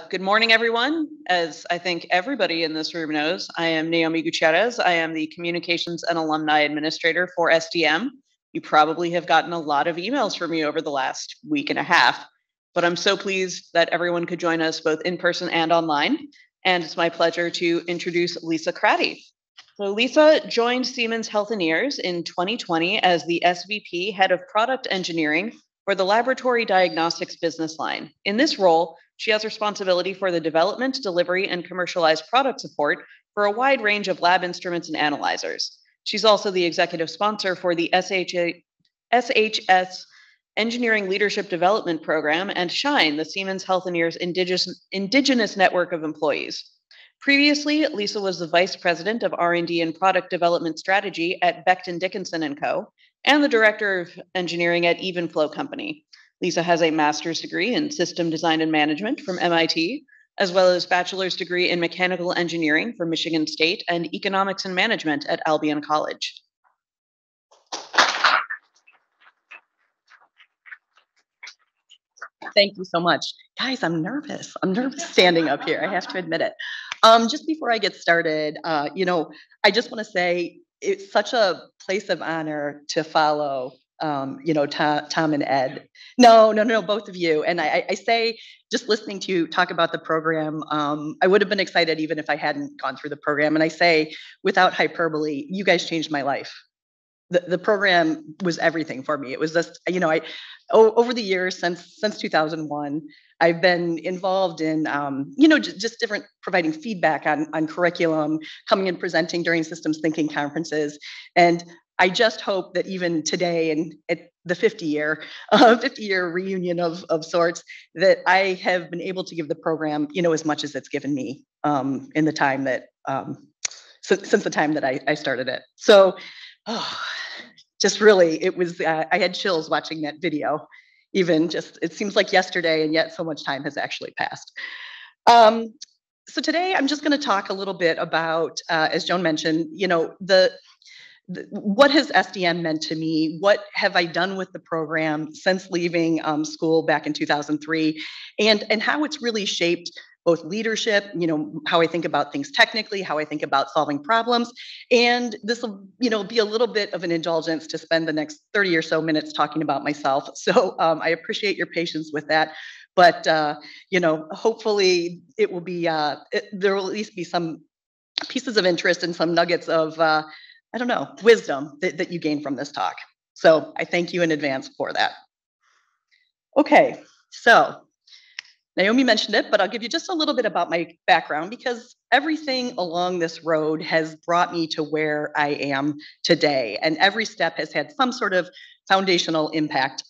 Good morning, everyone. As I think everybody in this room knows, I am Naomi Gutierrez. I am the Communications and Alumni Administrator for SDM. You probably have gotten a lot of emails from me over the last week and a half, but I'm so pleased that everyone could join us both in person and online. And it's my pleasure to introduce Lisa Cratty. So Lisa joined Siemens Healthineers in 2020 as the SVP, Head of Product Engineering for the Laboratory Diagnostics business line. In this role, she has responsibility for the development, delivery, and commercialized product support for a wide range of lab instruments and analyzers. She's also the executive sponsor for the SHS Engineering Leadership Development Program and SHINE, the Siemens Healthineers Indigenous Network of Employees. Previously, Lisa was the Vice President of R&D and Product Development Strategy at Becton Dickinson & Co. and the Director of Engineering at Evenflo Company. Lisa has a master's degree in system design and management from MIT, as well as bachelor's degree in mechanical engineering from Michigan State and economics and management at Albion College. Thank you so much. Guys, I'm nervous. I'm nervous standing up here. I have to admit it. Just before I get started, I just want to say it's such a place of honor to follow Tom and Ed. No, both of you. And I say, just listening to you talk about the program, I would have been excited even if I hadn't gone through the program. And I say, without hyperbole, you guys changed my life. The program was everything for me. It was just, over the years since 2001, I've been involved in, just different providing feedback on curriculum, coming and presenting during systems thinking conferences. And I just hope that even today and at the 50-year reunion of sorts, that I have been able to give the program, as much as it's given me in the time that, since the time that I started it. So, just really, it was, I had chills watching that video. Even just, it seems like yesterday, and yet so much time has actually passed. So today I'm just going to talk a little bit about, as Joan mentioned, what has SDM meant to me? What have I done with the program since leaving school back in 2003, and how it's really shaped both leadership, how I think about things technically, how I think about solving problems. And this will, be a little bit of an indulgence to spend the next 30 or so minutes talking about myself. So I appreciate your patience with that. But, hopefully it will be, there will at least be some pieces of interest and some nuggets of, wisdom that you gain from this talk. So I thank you in advance for that. Okay, so Naomi mentioned it, but I'll give you just a little bit about my background because everything along this road has brought me to where I am today. And every step has had some sort of foundational impact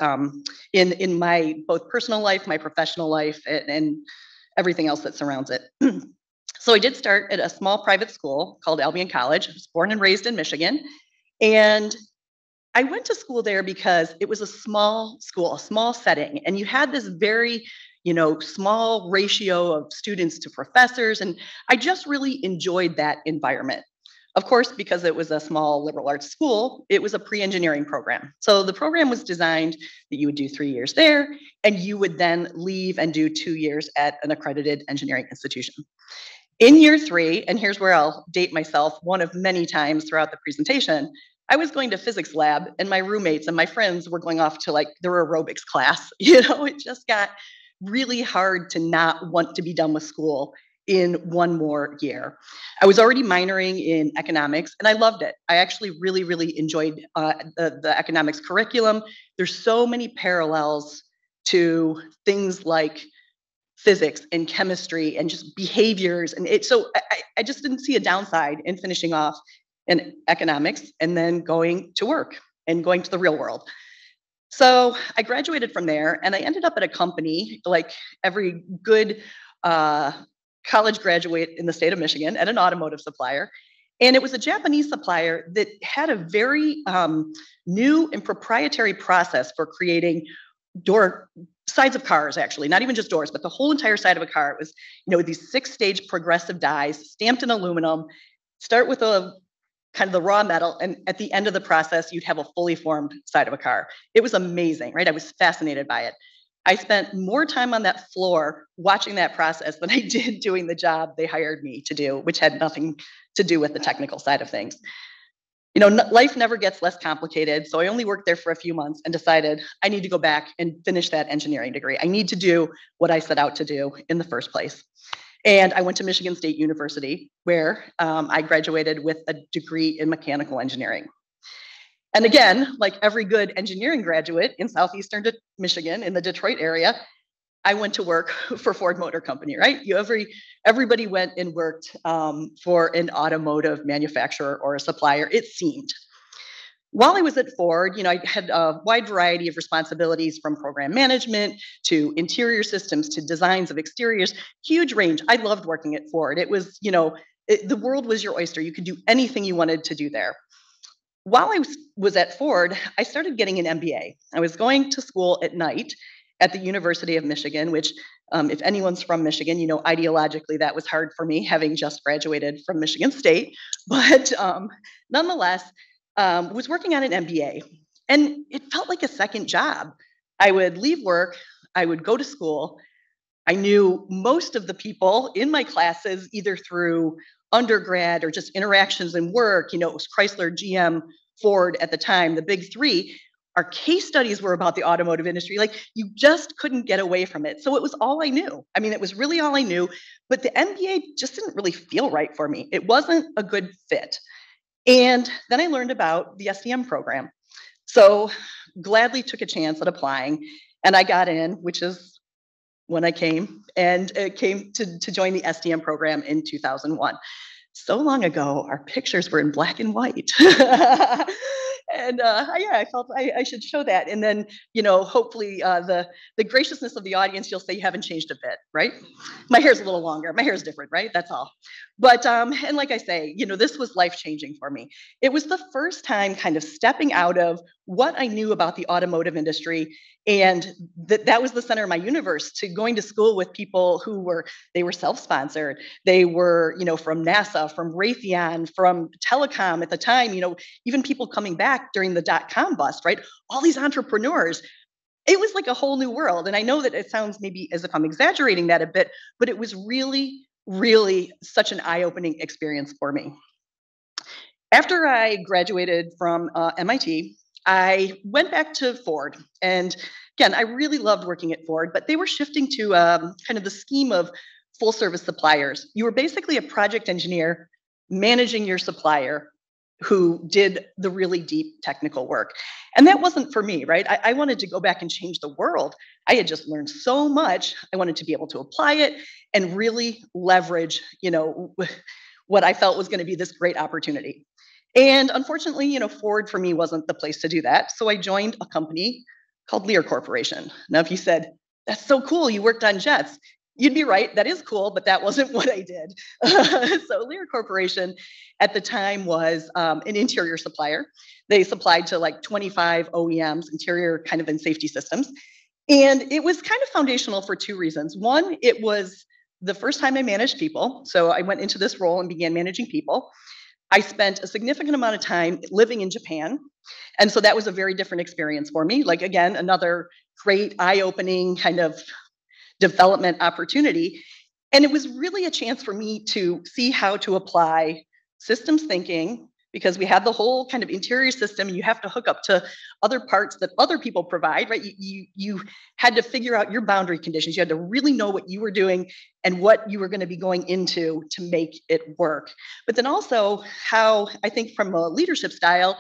in my both personal life, my professional life, and everything else that surrounds it. So I did start at a small private school called Albion College. I was born and raised in Michigan. And I went to school there because it was a small school, a small setting. And you had this very, small ratio of students to professors. And I just really enjoyed that environment. Of course, because it was a small liberal arts school, it was a pre-engineering program. So the program was designed that you would do 3 years there, and you would then leave and do 2 years at an accredited engineering institution. In year 3, and here's where I'll date myself one of many times throughout the presentation, I was going to physics lab and my roommates and my friends were going off to their aerobics class. It just got really hard to not want to be done with school in one more year. I was already minoring in economics and I loved it. I actually really, really enjoyed the economics curriculum. There's so many parallels to things like physics and chemistry and just behaviors. And so I just didn't see a downside in finishing off in economics and then going to work and going to the real world. So I graduated from there and I ended up at a company like every good college graduate in the state of Michigan at an automotive supplier. And it was a Japanese supplier that had a very new and proprietary process for creating sides of cars, actually, not even just doors, but the whole entire side of a car. It was, these 6-stage progressive dies stamped in aluminum, start with a kind of the raw metal, and at the end of the process, you'd have a fully formed side of a car. It was amazing, right? I was fascinated by it. I spent more time on that floor watching that process than I did doing the job they hired me to do, which had nothing to do with the technical side of things. You know, life never gets less complicated. So I only worked there for a few months and decided I need to go back and finish that engineering degree. I need to do what I set out to do in the first place. And I went to Michigan State University, where I graduated with a degree in mechanical engineering. And again, like every good engineering graduate in southeastern Michigan, in the Detroit area, I went to work for Ford Motor Company, right? Everybody went and worked for an automotive manufacturer or a supplier, it seemed. While I was at Ford, you know, I had a wide variety of responsibilities, from program management to interior systems to designs of exteriors, huge range. I loved working at Ford. It was, you know, the world was your oyster. You could do anything you wanted to do there. While I was at Ford, I started getting an MBA. I was going to school at night at the University of Michigan, which, if anyone's from Michigan, you know, ideologically that was hard for me, having just graduated from Michigan State. But nonetheless, was working on an MBA, and it felt like a second job. I would leave work, I would go to school. I knew most of the people in my classes, either through undergrad or just interactions in work. You know, it was Chrysler, GM, Ford at the time, the big three. Our case studies were about the automotive industry. Like, you just couldn't get away from it. So it was all I knew. I mean, it was really all I knew, but the MBA just didn't really feel right for me. It wasn't a good fit. And then I learned about the SDM program. So gladly took a chance at applying, and I got in, which is when I came to join the SDM program in 2001. So long ago, our pictures were in black and white. And yeah, I felt I should show that. And then, you know, hopefully the graciousness of the audience, you'll say you haven't changed a bit, right? My hair's a little longer. My hair's different, right? That's all. But, and like I say, you know, this was life-changing for me. It was the first time kind of stepping out of what I knew about the automotive industry, and that was the center of my universe, to going to school with people who they were self-sponsored. They were, you know, from NASA, from Raytheon, from telecom at the time, you know, even people coming back during the dot-com bust, right? All these entrepreneurs. It was like a whole new world. And I know that it sounds maybe as if I'm exaggerating that a bit, but it was really, really such an eye-opening experience for me. After I graduated from MIT, I went back to Ford. And again, I really loved working at Ford, but they were shifting to kind of the scheme of full service suppliers. You were basically a project engineer managing your supplier who did the really deep technical work. And that wasn't for me, right? I wanted to go back and change the world. I had just learned so much. I wanted to be able to apply it and really leverage, you know, what I felt was going to be this great opportunity. And unfortunately, you know, Ford for me wasn't the place to do that. So I joined a company called Lear Corporation. Now, if you said, that's so cool, you worked on jets, you'd be right, that is cool, but that wasn't what I did. So Lear Corporation at the time was an interior supplier. They supplied to like 25 OEMs, interior kind of and safety systems. And it was kind of foundational for two reasons. One, it was the first time I managed people. So I went into this role and began managing people. I spent a significant amount of time living in Japan. And so that was a very different experience for me. Like, again, another great eye-opening kind of development opportunity. And it was really a chance for me to see how to apply systems thinking, because we had the whole kind of interior system, and you have to hook up to other parts that other people provide, right? You had to figure out your boundary conditions. You had to really know what you were doing and what you were going to be going into to make it work. But then also how, I think from a leadership style,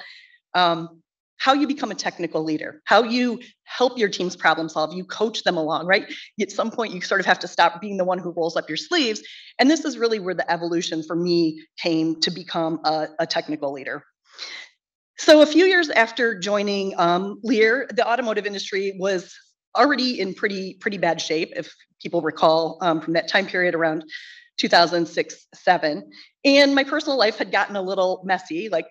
how you become a technical leader, how you help your teams problem solve, you coach them along, right? At some point, you sort of have to stop being the one who rolls up your sleeves. And this is really where the evolution for me came to become a technical leader. So a few years after joining Lear, the automotive industry was already in pretty bad shape, if people recall, from that time period around 2006-07. And my personal life had gotten a little messy, like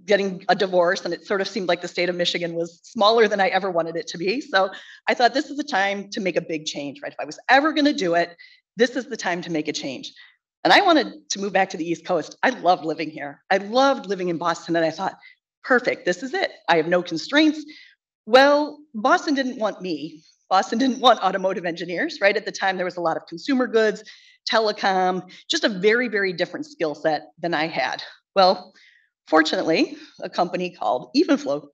getting a divorce, and it sort of seemed like the state of Michigan was smaller than I ever wanted it to be. So I thought, this is the time to make a big change, right? If I was ever going to do it, this is the time to make a change. And I wanted to move back to the East Coast. I loved living here. I loved living in Boston, and I thought, perfect, this is it. I have no constraints. Well, Boston didn't want me. Boston didn't want automotive engineers, right? At the time, there was a lot of consumer goods, telecom, just a very, very different skill set than I had. Well, fortunately, a company called Evenflo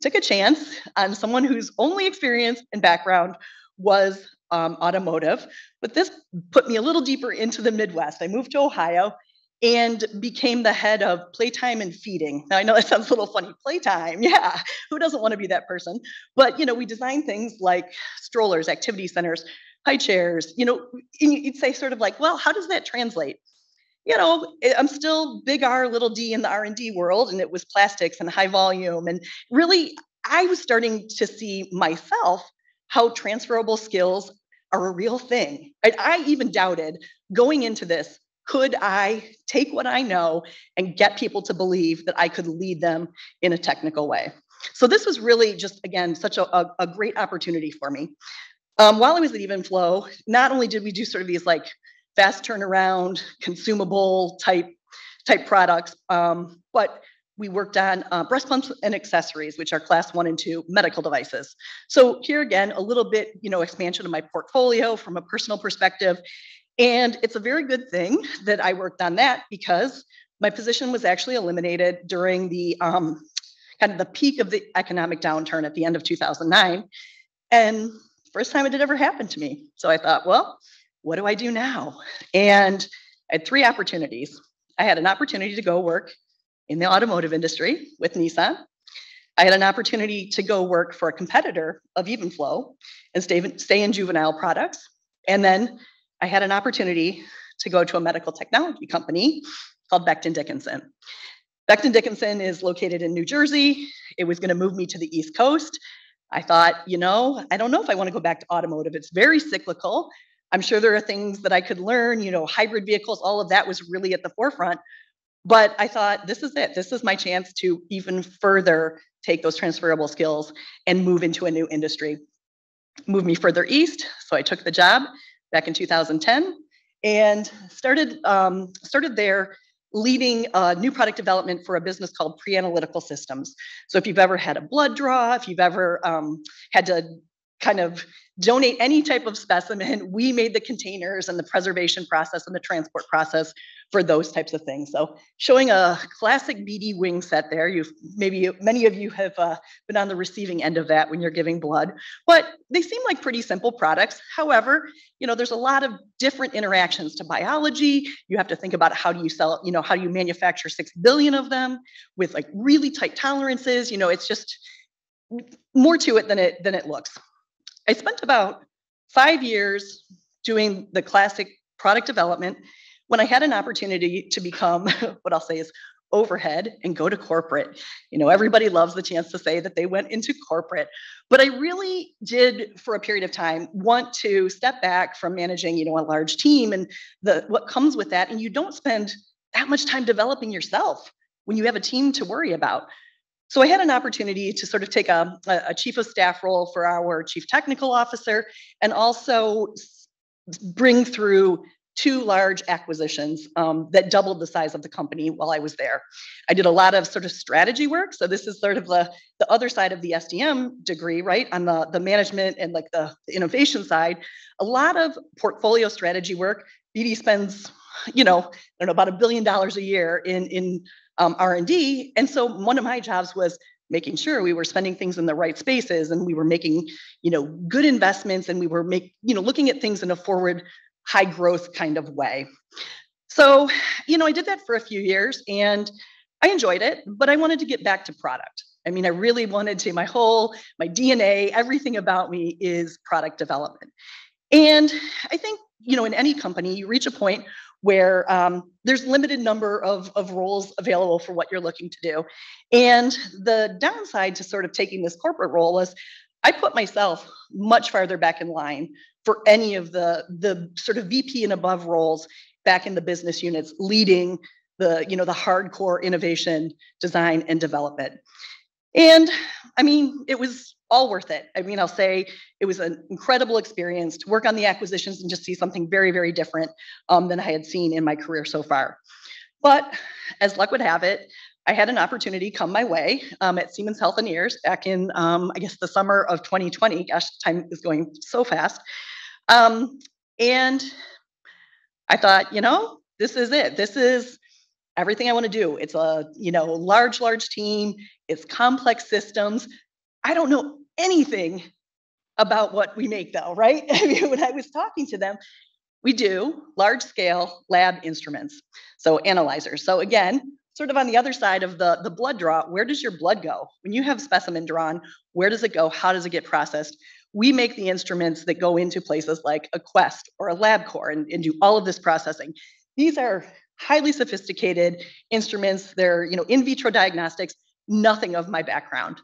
took a chance on someone whose only experience and background was automotive, but this put me a little deeper into the Midwest. I moved to Ohio and became the head of playtime and feeding. Now I know that sounds a little funny, playtime, yeah, who doesn't want to be that person? But we design things like strollers, activity centers, high chairs, you'd say sort of like, well, how does that translate? I'm still big R, little d in the R&D world, and it was plastics and high volume. And really, I was starting to see myself how transferable skills are a real thing. I even doubted going into this, could I take what I know and get people to believe that I could lead them in a technical way? So this was really just, again, such a great opportunity for me. While I was at Evenflo, not only did we do sort of these like fast turnaround, consumable type products, but we worked on breast pumps and accessories, which are class 1 and 2 medical devices. So here again, a little bit, expansion of my portfolio from a personal perspective. And it's a very good thing that I worked on that because my position was actually eliminated during the kind of the peak of the economic downturn at the end of 2009. And first time it had ever happened to me. So I thought, well, what do I do now? And I had 3 opportunities. I had an opportunity to go work in the automotive industry with Nissan. I had an opportunity to go work for a competitor of Evenflo and stay in juvenile products. And then I had an opportunity to go to a medical technology company called Becton Dickinson. Becton Dickinson is located in New Jersey. It was going to move me to the East Coast. I thought, I don't know if I want to go back to automotive. It's very cyclical. I'm sure there are things that I could learn, hybrid vehicles, all of that was really at the forefront. But I thought, this is it. This is my chance to even further take those transferable skills and move into a new industry. Move me further east. So I took the job back in 2010 and started there leading new product development for a business called Pre-Analytical Systems. So if you've ever had a blood draw, if you've ever had to kind of donate any type of specimen, we made the containers and the preservation process and the transport process for those types of things. So showing a classic BD wing set there. Many of you have been on the receiving end of that when you're giving blood, but they seem like pretty simple products. However, there's a lot of different interactions to biology. You have to think about how do you sell, how do you manufacture 6 billion of them with like really tight tolerances. It's just more to it than it looks. I spent about 5 years doing the classic product development when I had an opportunity to become what I'll say is overhead and go to corporate. Everybody loves the chance to say that they went into corporate, but I really did for a period of time want to step back from managing, a large team and what comes with that. And you don't spend that much time developing yourself when you have a team to worry about. So I had an opportunity to sort of take a chief of staff role for our chief technical officer and also bring through 2 large acquisitions that doubled the size of the company while I was there. I did a lot of sort of strategy work. So this is sort of the other side of the SDM degree, right? On the management and like the innovation side, a lot of portfolio strategy work. BD spends, about $1 billion a year in R&D. And so one of my jobs was making sure we were spending things in the right spaces and we were making, good investments and we were looking at things in a forward high growth kind of way. So, I did that for a few years and I enjoyed it, but I wanted to get back to product. I really wanted to, my DNA, everything about me is product development. And I think, in any company, you reach a point where there's limited number of roles available for what you're looking to do. And the downside to sort of taking this corporate role was I put myself much farther back in line for any of the sort of VP and above roles back in the business units leading the hardcore innovation, design, and development. And it was all worth it. I'll say it was an incredible experience to work on the acquisitions and just see something very, very different than I had seen in my career so far. But as luck would have it, I had an opportunity come my way at Siemens Healthineers back in, I guess, the summer of 2020. Gosh, time is going so fast. And I thought, this is it. This is everything I want to do. It's a, large team. It's complex systems. I don't know anything about what we make, though, right? I mean, when I was talking to them, we do large scale lab instruments, so analyzers. So again, sort of on the other side of the blood draw, where does your blood go? When you have specimen drawn, where does it go? How does it get processed? We make the instruments that go into places like a Quest or a LabCorp and do all of this processing. These are highly sophisticated instruments. They're, in vitro diagnostics, nothing of my background.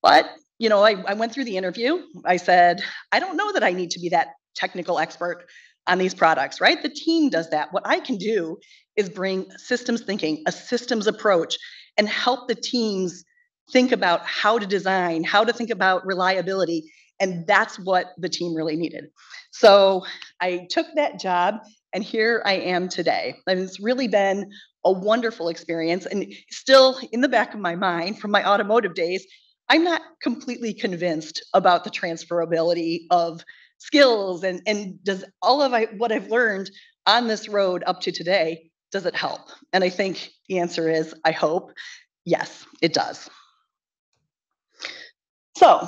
But, I went through the interview. I said, I don't know that I need to be that technical expert on these products, right? The team does that. What I can do is bring systems thinking, a systems approach, and help the teams think about how to design, how to think about reliability. And that's what the team really needed. So I took that job, and here I am today. And it's really been a wonderful experience. And still in the back of my mind from my automotive days, I'm not completely convinced about the transferability of skills and does all of what I've learned on this road up to today, does it help? And I think the answer is, I hope, yes, it does. So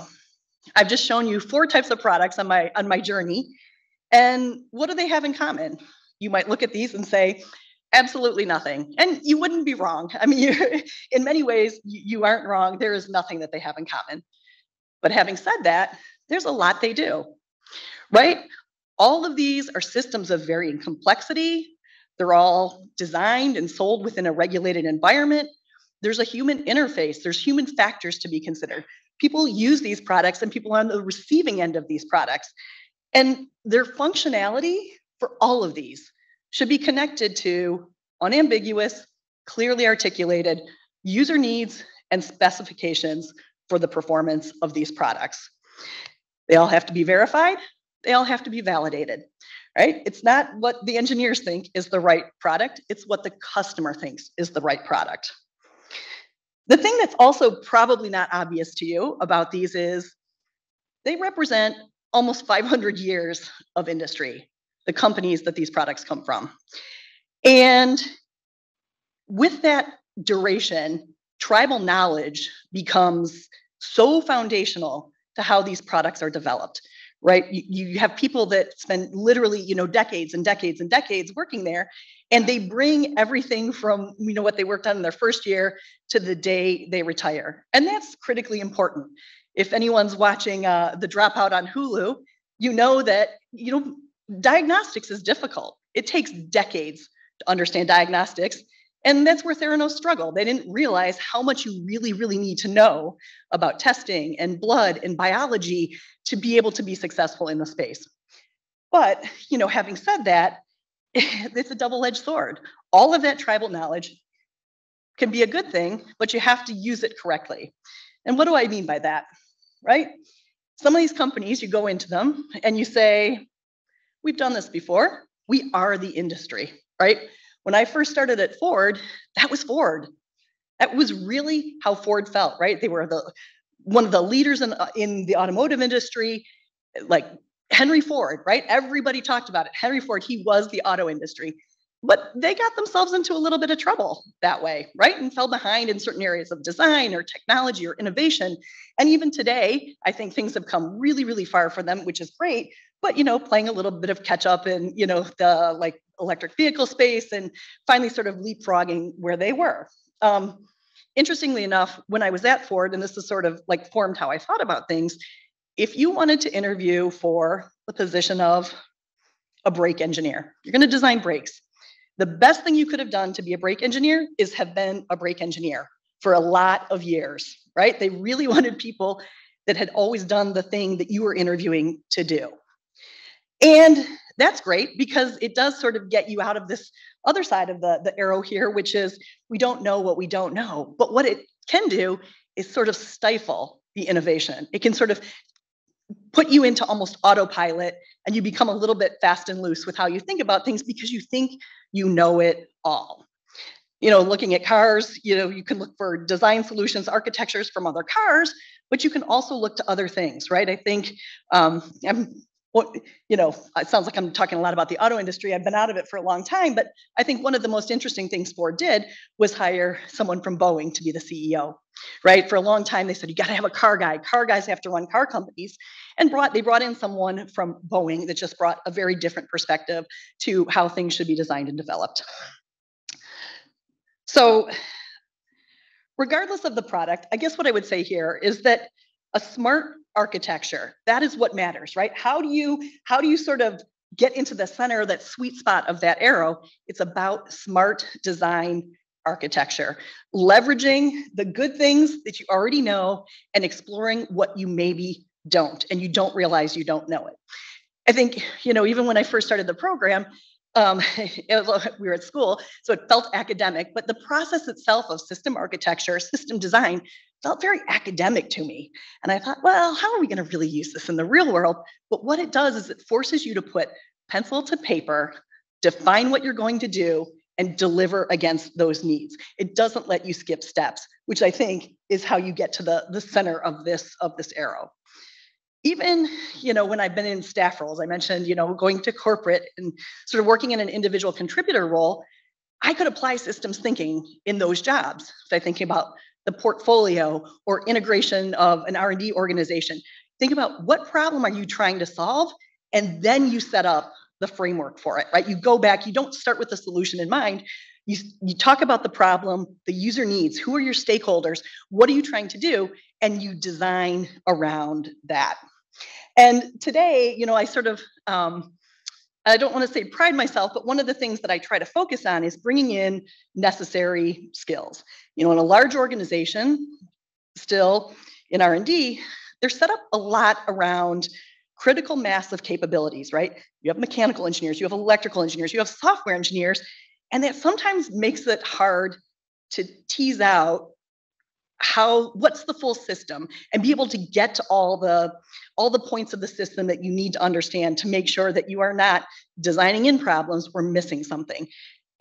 I've just shown you 4 types of products on my journey. And what do they have in common? You might look at these and say, absolutely nothing. And you wouldn't be wrong. I mean, in many ways, you aren't wrong. There is nothing that they have in common. But having said that, there's a lot they do, right? All of these are systems of varying complexity. They're all designed and sold within a regulated environment. There's a human interface. There's human factors to be considered. People use these products and people are on the receiving end of these products. And their functionality for all of these should be connected to unambiguous, clearly articulated user needs and specifications for the performance of these products. They all have to be verified. They all have to be validated, right? It's not what the engineers think is the right product. It's what the customer thinks is the right product. The thing that's also probably not obvious to you about these is they represent almost 500 years of industry, the companies that these products come from. And with that duration, tribal knowledge becomes so foundational to how these products are developed, right? You have people that spend literally, decades and decades and decades working there, and they bring everything from, what they worked on in their first year to the day they retire. And that's critically important. If anyone's watching The Dropout on Hulu, you know that, diagnostics is difficult. It takes decades to understand diagnostics. And that's where Theranos struggled. They didn't realize how much you really, really need to know about testing and blood and biology to be able to be successful in the space. But, having said that, it's a double-edged sword. All of that tribal knowledge can be a good thing, but you have to use it correctly. And what do I mean by that, right? Some of these companies, you go into them and you say, we've done this before. We are the industry, right? When I first started at Ford, that was Ford. That was really how Ford felt, right? They were one of the leaders in the automotive industry, like Henry Ford, right? Everybody talked about it. Henry Ford, he was the auto industry. But they got themselves into a little bit of trouble that way, right? And fell behind in certain areas of design or technology or innovation. And even today, I think things have come really, really far for them, which is great. But, playing a little bit of catch up in, the electric vehicle space and finally sort of leapfrogging where they were. Interestingly enough, when I was at Ford, and this is sort of formed how I thought about things, if you wanted to interview for the position of a brake engineer, you're going to design brakes. The best thing you could have done to be a brake engineer is have been a brake engineer for a lot of years, right? They really wanted people that had always done the thing that you were interviewing to do. And that's great because it does sort of get you out of this other side of the arrow here, which is we don't know what we don't know. But what it can do is sort of stifle the innovation. It can sort of put you into almost autopilot and you become a little bit fast and loose with how you think about things because you think you know it all. looking at cars, you can look for design solutions, architectures from other cars, but you can also look to other things, right? I think it sounds like I'm talking a lot about the auto industry. I've been out of it for a long time, but I think one of the most interesting things Ford did was hire someone from Boeing to be the CEO, right? For a long time, they said, you got to have a car guy. Car guys have to run car companies. And they brought in someone from Boeing that just brought a very different perspective to how things should be designed and developed. So regardless of the product, I guess what I would say here is that a smart architecture, that is what matters, right? How do you sort of get into the center, that sweet spot of that arrow? It's about smart design architecture, leveraging the good things that you already know and exploring what you maybe don't, and you don't realize you don't know it. I think, even when I first started the program, we were at school, so it felt academic, but the process itself of system architecture, system design, felt very academic to me. And I thought, well, how are we going to really use this in the real world? But what it does is it forces you to put pencil to paper, define what you're going to do, and deliver against those needs. It doesn't let you skip steps, which I think is how you get to the center of this arrow. Even, when I've been in staff roles, I mentioned, going to corporate and sort of working in an individual contributor role, I could apply systems thinking in those jobs. So I think about the portfolio or integration of an R&D organization. Think about what problem are you trying to solve, and then you set up the framework for it, right? You go back, you don't start with the solution in mind. You talk about the problem, the user needs, who are your stakeholders, what are you trying to do, and you design around that. And today, I sort of, I don't want to say pride myself, but one of the things that I try to focus on is bringing in necessary skills. In a large organization, still in R&D, they're set up a lot around critical mass of capabilities, right? You have mechanical engineers, you have electrical engineers, you have software engineers, and that sometimes makes it hard to tease out what's the full system and be able to get to all the points of the system that you need to understand to make sure that you are not designing in problems or missing something.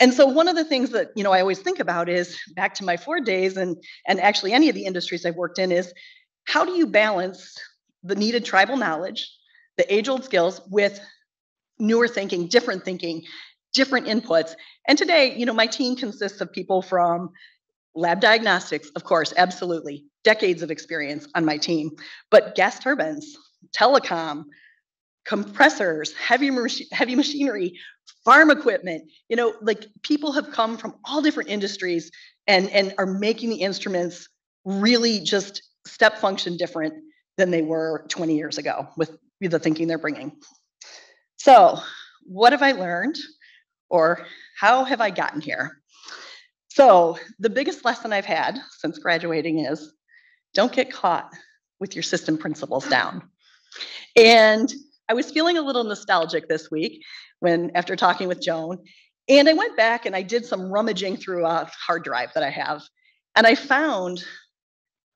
And so one of the things that I always think about is, back to my Ford days and actually any of the industries I've worked in, is how do you balance the needed tribal knowledge, the age-old skills, with newer thinking, different inputs. And today, my team consists of people from lab diagnostics, of course, absolutely. Decades of experience on my team. But gas turbines, telecom, compressors, heavy machinery, farm equipment, people have come from all different industries and are making the instruments really just step function different than they were 20 years ago with the thinking they're bringing. So what have I learned, or how have I gotten here? So the biggest lesson I've had since graduating is, don't get caught with your system principles down. And I was feeling a little nostalgic this week after talking with Joan, and I went back and I did some rummaging through a hard drive that I have, and I found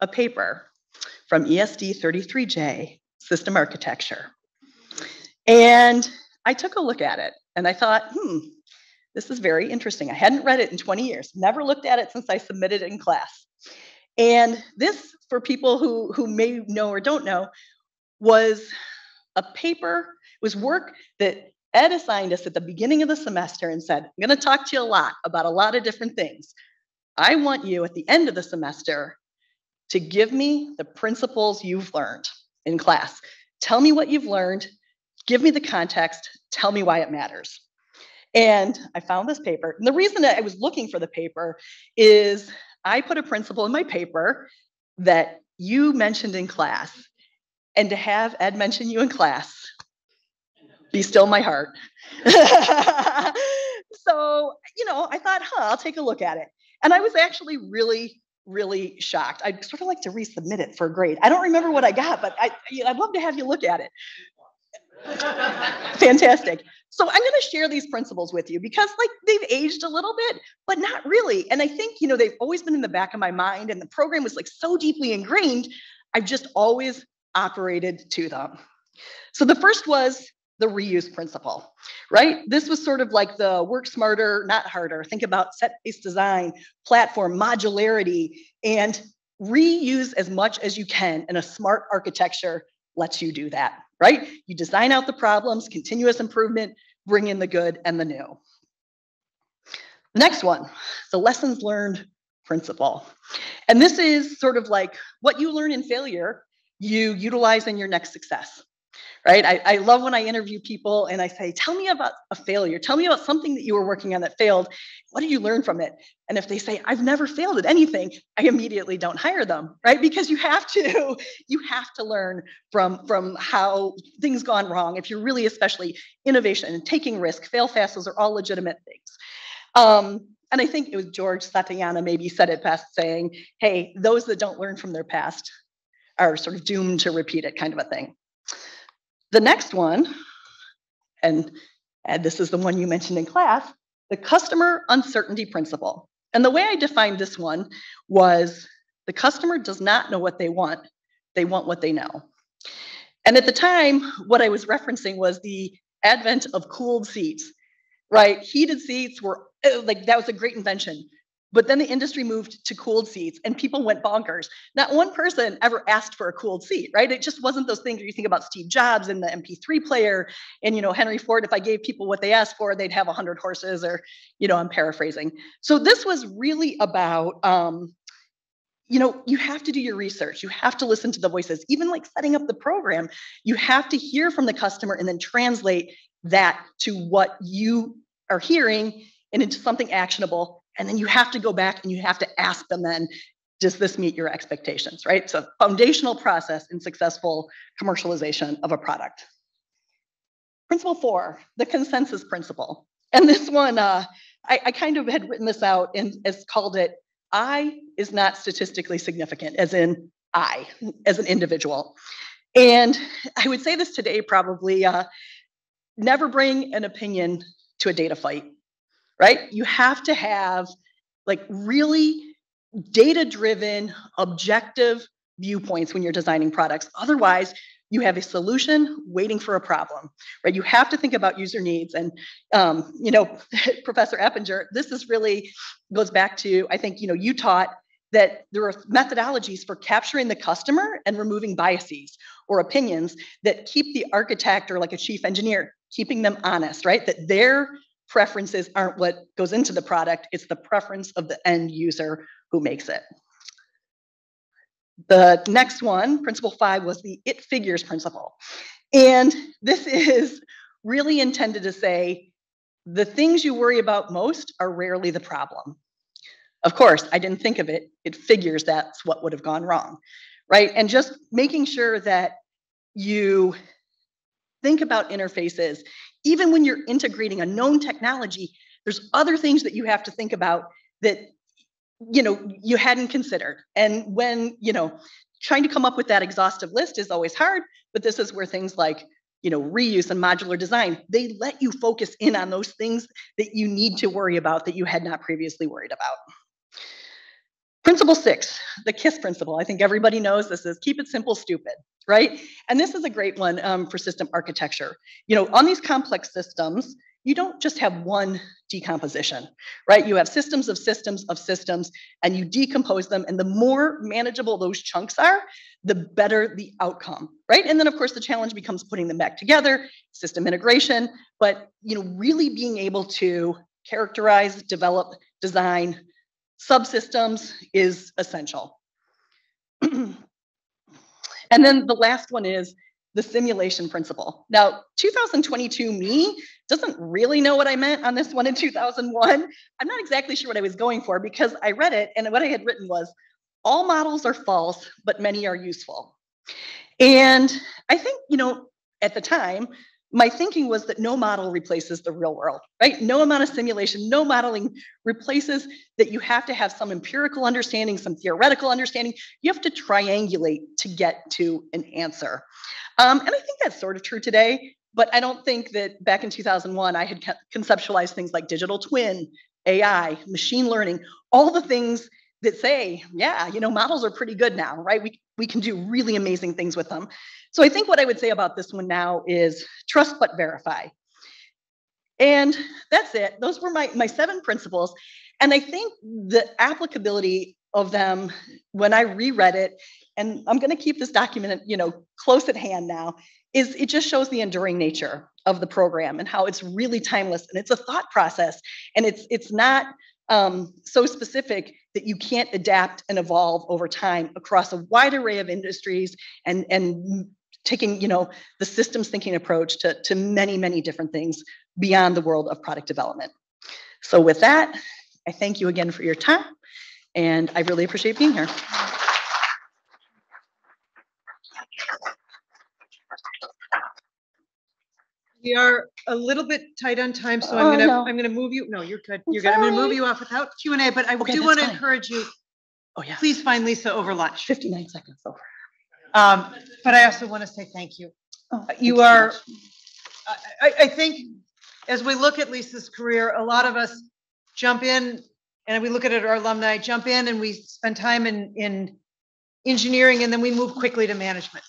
a paper from ESD 33J, System Architecture. And I took a look at it and I thought, this is very interesting. I hadn't read it in 20 years, never looked at it since I submitted it in class. And this, for people who may know or don't know, was a paper, was work that Ed assigned us at the beginning of the semester and said, I'm going to talk to you a lot about a lot of different things. I want you at the end of the semester to give me the principles you've learned in class. Tell me what you've learned, give me the context, tell me why it matters. And I found this paper. And the reason that I was looking for the paper is I put a principle in my paper that you mentioned in class. And to have Ed mention you in class, be still my heart. So, I thought, I'll take a look at it. And I was actually really, really shocked. I'd sort of like to resubmit it for a grade. I don't remember what I got, but I'd love to have you look at it. Fantastic. So I'm going to share these principles with you because they've aged a little bit, but not really. And I think, they've always been in the back of my mind, and the program was so deeply ingrained, I've just always operated to them. So the first was the reuse principle, right? This was sort of like the work smarter, not harder. Think about set-based design, platform, modularity, and reuse as much as you can, and a smart architecture lets you do that, right? You design out the problems, continuous improvement, bring in the good and the new. The next one, the lessons learned principle. And this is sort of like what you learn in failure, you utilize in your next success, right? I love when I interview people and I say, tell me about a failure. Tell me about something that you were working on that failed. What did you learn from it? And if they say, I've never failed at anything, I immediately don't hire them, right? Because you have to learn from how things gone wrong. If you're really, especially innovation and taking risk, fail fast, those are all legitimate things. And I think it was George Santayana maybe said it best, saying, hey, those that don't learn from their past are sort of doomed to repeat it, kind of a thing. The next one, and this is the one you mentioned in class, the customer uncertainty principle. And the way I defined this one was the customer does not know what they want what they know. And at the time, what I was referencing was the advent of cooled seats, right? Heated seats were like, that was a great invention. But then the industry moved to cooled seats and people went bonkers. Not one person ever asked for a cooled seat, right? It just wasn't those things where you think about Steve Jobs and the MP3 player and, Henry Ford. If I gave people what they asked for, they'd have 100 horses, or, I'm paraphrasing. So this was really about, you have to do your research. You have to listen to the voices. Even like setting up the program, you have to hear from the customer and then translate that to what you are hearing and into something actionable. And then you have to go back and you have to ask them then, does this meet your expectations, right? It's a foundational process in successful commercialization of a product. Principle 4, the consensus principle. And this one, I kind of had written this out and has called it, I is not statistically significant, as in I, as an individual. And I would say this today probably, never bring an opinion to a data fight, right? You have to have like really data-driven, objective viewpoints when you're designing products. Otherwise, you have a solution waiting for a problem, right? You have to think about user needs. And, Professor Eppinger, this is really goes back to, I think, you taught that there are methodologies for capturing the customer and removing biases or opinions that keep the architect or like a chief engineer, keeping them honest, right? That their preferences aren't what goes into the product, it's the preference of the end user who makes it. The next one, principle 5, was the it figures principle. And this is really intended to say, the things you worry about most are rarely the problem. Of course, I didn't think of it. It figures that's what would have gone wrong, right? And just making sure that you think about interfaces. Even when you're integrating a known technology, there's other things that you have to think about that, you hadn't considered. And when, trying to come up with that exhaustive list is always hard, but this is where things like, reuse and modular design, they let you focus in on those things that you need to worry about that you had not previously worried about. Principle 6, the KISS principle. I think everybody knows this is keep it simple, stupid, right? And this is a great one for system architecture. On these complex systems, you don't just have one decomposition, right? You have systems of systems of systems, and you decompose them. And the more manageable those chunks are, the better the outcome, right? And then, of course, the challenge becomes putting them back together, system integration, but really being able to characterize, develop, design subsystems is essential. And then the last one is the simulation principle. Now, 2022 me doesn't really know what I meant on this one in 2001. I'm not exactly sure what I was going for, because I read it and what I had written was, all models are false, but many are useful. And I think, at the time, my thinking was that no model replaces the real world, right? No amount of simulation, no modeling replaces that. You have to have some empirical understanding, some theoretical understanding. You have to triangulate to get to an answer. And I think that's sort of true today, but I don't think that back in 2001, I had conceptualized things like digital twin, AI, machine learning, all the things that say, yeah, models are pretty good now, right? We can do really amazing things with them. So I think what I would say about this one now is trust but verify. And that's it. Those were my 7 principles. And I think the applicability of them, when I reread it, and I'm going to keep this document, close at hand now, is it just shows the enduring nature of the program and how it's really timeless, and it's a thought process, and it's not so specific that you can't adapt and evolve over time across a wide array of industries, and taking the systems thinking approach to many, many different things beyond the world of product development. So with that, I thank you again for your time, and I really appreciate being here. We are a little bit tight on time, so I'm gonna move you. No, you're good. You're good. I'm gonna move you off without Q&A, but I do want to encourage you. Oh yeah. Please find Lisa over lunch. 59 seconds over. But I also want to say thank you. You are. I think as we look at Lisa's career, a lot of us jump in, and we look at our alumni, jump in, and we spend time in engineering, and then we move quickly to management.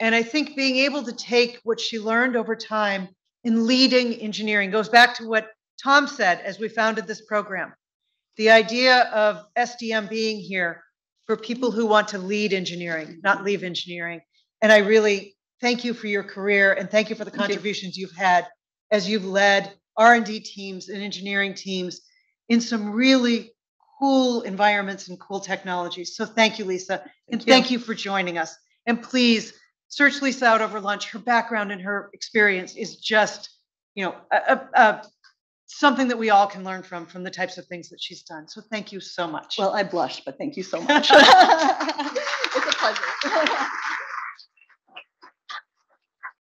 And I think being able to take what she learned over time in leading engineering goes back to what Tom said as we founded this program. The idea of SDM being here for people who want to lead engineering, not leave engineering. And I really thank you for your career, and thank you for the contributions you've had as you've led R&D teams and engineering teams in some really cool environments and cool technologies. So thank you, Lisa. Thank you for joining us. And please, search Lisa out over lunch. Her background and her experience is just, something that we all can learn from the types of things that she's done. So thank you so much. Well, I blush, but thank you so much. It's a pleasure.